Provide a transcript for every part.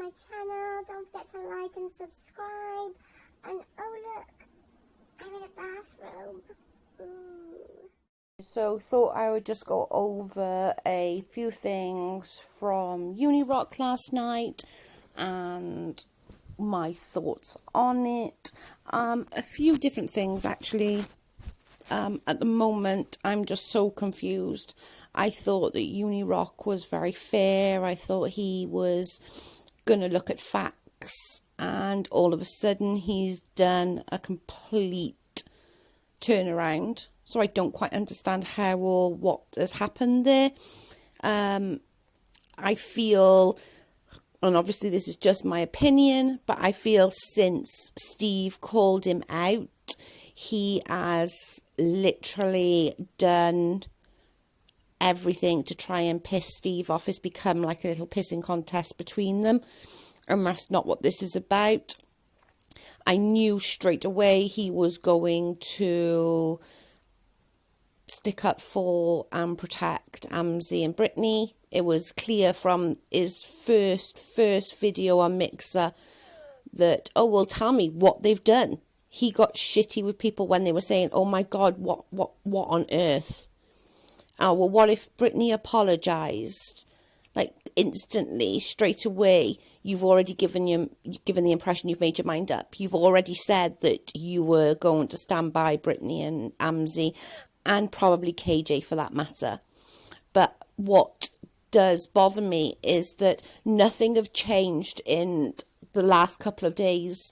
my channel. Don't forget to like and subscribe. And oh look, I'm in a bathrobe. Ooh. So thought I would just go over a few things from UniRock last night and my thoughts on it. A few different things actually. At the moment, I'm just so confused. I thought that UniRock was very fair. I thought he was going to look at facts, and all of a sudden he's done a complete turnaround. So I don't quite understand how or what has happened there. I feel, and obviously this is just my opinion, but I feel since Steve called him out, he has literally done everything to try and piss Steve off. It's become like a little pissing contest between them, and that's not what this is about. I knew straight away he was going to stick up for and protect Amzi and Brittany. It was clear from his first video on Mixer that, oh, well, tell me what they've done. He got shitty with people when they were saying, oh my God, what on earth? Oh, well, what if Brittany apologised? Like, instantly, straight away, you've already given the impression you've made your mind up. You've already said that you were going to stand by Brittany and Amzi, and probably KJ for that matter. But what does bother me is that nothing have changed in the last couple of days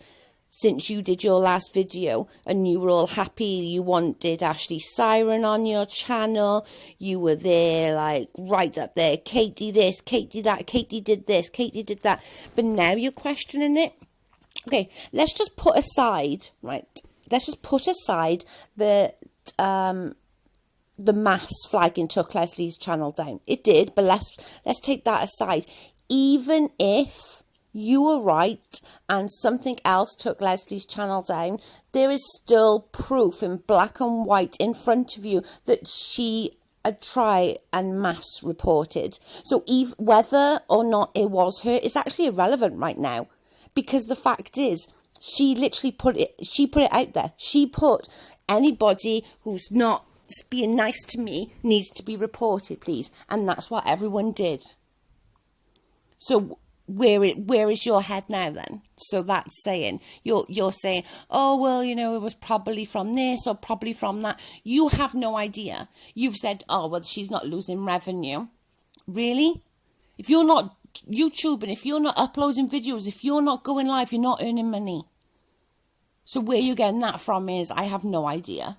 since you did your last video, and you were all happy. You wanted Ashley Siren on your channel. You were there, like, right up there. Katie this, Katie that, Katie did this, Katie did that. But now you're questioning it. Okay, let's just put aside, right? Let's just put aside the mass flagging took Leslie's channel down. It did, but let's take that aside. Even if you were right and something else took Leslie's channel down, there is still proof in black and white in front of you that she had tried and mass reported. So whether or not it was her is actually irrelevant right now, because the fact is she literally put it out there. She put, anybody who's not being nice to me needs to be reported, please. And that's what everyone did. So where is your head now then? So that's saying, you're saying, oh, well, you know, it was probably from this or probably from that. You have no idea. You've said, oh, well, she's not losing revenue. Really? If you're not YouTubing, if you're not uploading videos, if you're not going live, you're not earning money. So where you're getting that from is, I have no idea.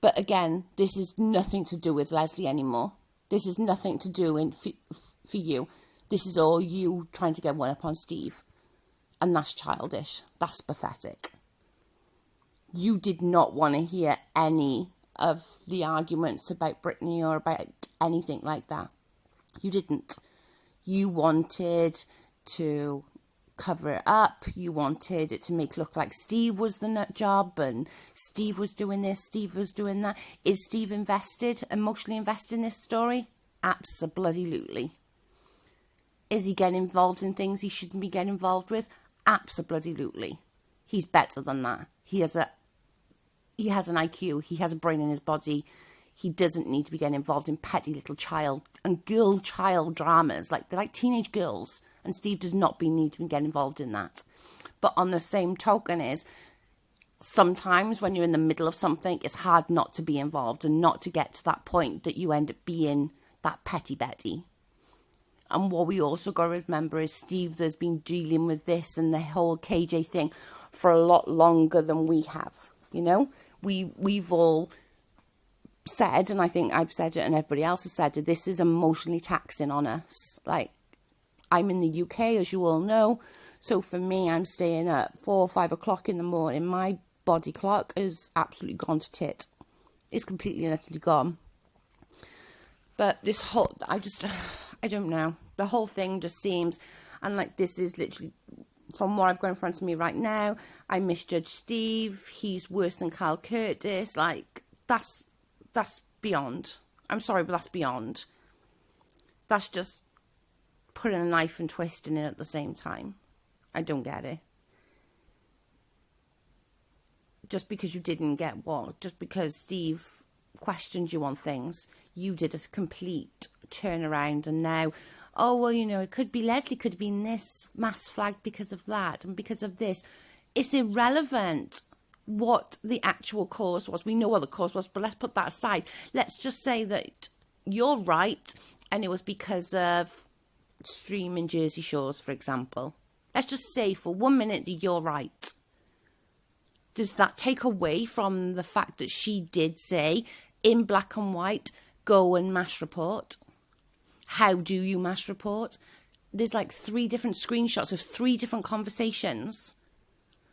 But again, this is nothing to do with Leslie anymore. This is nothing to do for you. This is all you trying to get one up on Steve. And that's childish. That's pathetic. You did not want to hear any of the arguments about Brittany or about anything like that. You didn't. You wanted to cover it up. You wanted it to make it look like Steve was the nut job and Steve was doing this, Steve was doing that. Is Steve emotionally invested in this story? Absolutely. Is he getting involved in things he shouldn't be getting involved with? Absolutely. He's better than that. He has an IQ. He has a brain in his body. He doesn't need to be getting involved in petty little child and child dramas. They're like teenage girls. And Steve does not need to get involved in that. But on the same token is, sometimes when you're in the middle of something, it's hard not to be involved and not to get to that point that you end up being that petty Betty. And what we also got to remember is Steve has been dealing with this and the whole KJ thing for a lot longer than we have. You know, we've all said, and I think I've said it and everybody else has said it, this is emotionally taxing on us. Like, I'm in the UK, as you all know. So for me, I'm staying up 4 or 5 o'clock in the morning. My body clock is absolutely gone to tit. It's completely and utterly gone. But this whole, I don't know. The whole thing just seems, and like this is literally, from what I've got in front of me right now, I misjudged Steve. He's worse than Kyle Curtis. Like, that's beyond. I'm sorry, but that's beyond. That's just putting a knife and twisting it at the same time. I don't get it. Just because you didn't get what? Just because Steve questioned you on things, you did a complete turnaround, and now, oh, well, you know, it could be Leslie, could have been this mass flag because of that and because of this. It's irrelevant what the actual cause was. We know what the cause was, but let's put that aside. Let's just say that you're right and it was because of streaming Jersey Shores, for example. Let's just say for 1 minute that you're right. Does that take away from the fact that she did say in black and white, go and mass report? How do you mass report? There's like 3 different screenshots of 3 different conversations.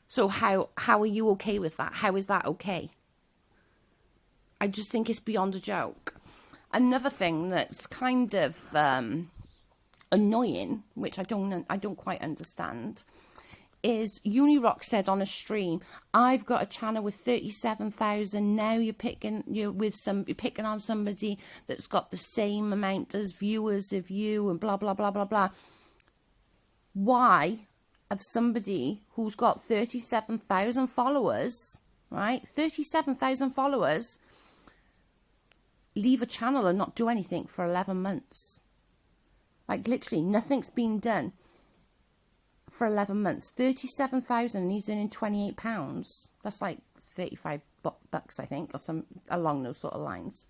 So how are you okay with that? How is that okay? I just think it's beyond a joke. Another thing that's kind of annoying, which I don't quite understand, is UniRock said on a stream, I've got a channel with 37,000. Now you're picking on somebody that's got the same amount as viewers of you and blah blah blah blah blah. Why have somebody who's got 37,000 followers, right? 37,000 followers, leave a channel and not do anything for 11 months? Like literally nothing's been done for 11 months. 37,000 and he's earning £28. That's like 35 bucks, I think, or some along those sort of lines.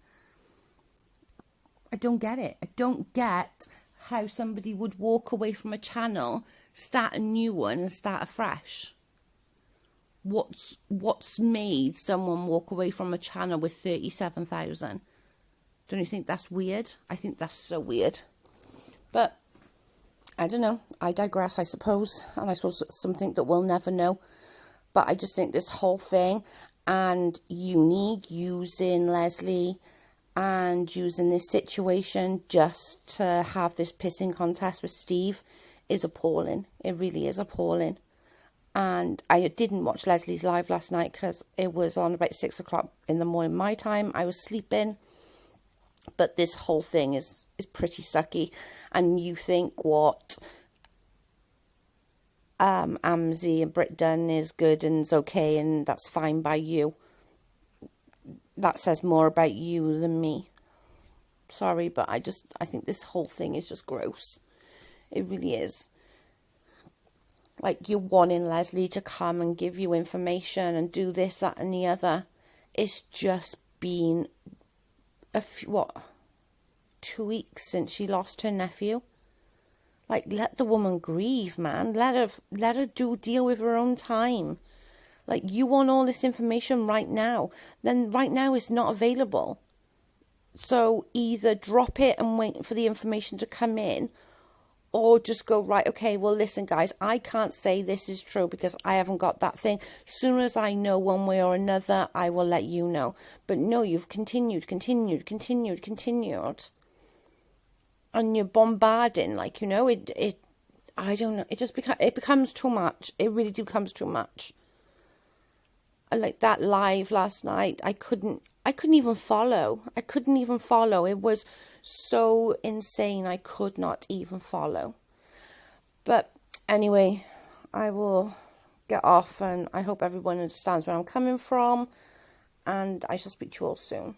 I don't get it. I don't get how somebody would walk away from a channel, start a new one and start afresh. What's made someone walk away from a channel with 37,000? Don't you think that's weird? I think that's so weird. But I don't know. I digress, I suppose. And I suppose it's something that we'll never know. But I just think this whole thing and Unique using Leslie and using this situation just to have this pissing contest with Steve is appalling. It really is appalling. And I didn't watch Leslie's live last night because it was on about 6 o'clock in the morning my time. I was sleeping. But this whole thing is pretty sucky. And you think what Amzi and Brit done is good and is okay and that's fine by you. That says more about you than me. Sorry, but I think this whole thing is just gross. It really is. Like, you're wanting Leslie to come and give you information and do this, that and the other. It's just been 2 weeks since she lost her nephew. Like, let the woman grieve, man. Let her deal with her own time. Like, you want all this information right now, then right now it's not available. So either drop it and wait for the information to come in, or just go, right, okay, well, listen, guys, I can't say this is true because I haven't got that thing. As soon as I know one way or another, I will let you know. But no, you've continued. And you're bombarding, like, you know, I don't know, it becomes too much. It really becomes too much. And like that live last night, I couldn't even follow. It was so insane. I could not even follow. But anyway, I will get off and I hope everyone understands where I'm coming from. And I shall speak to you all soon.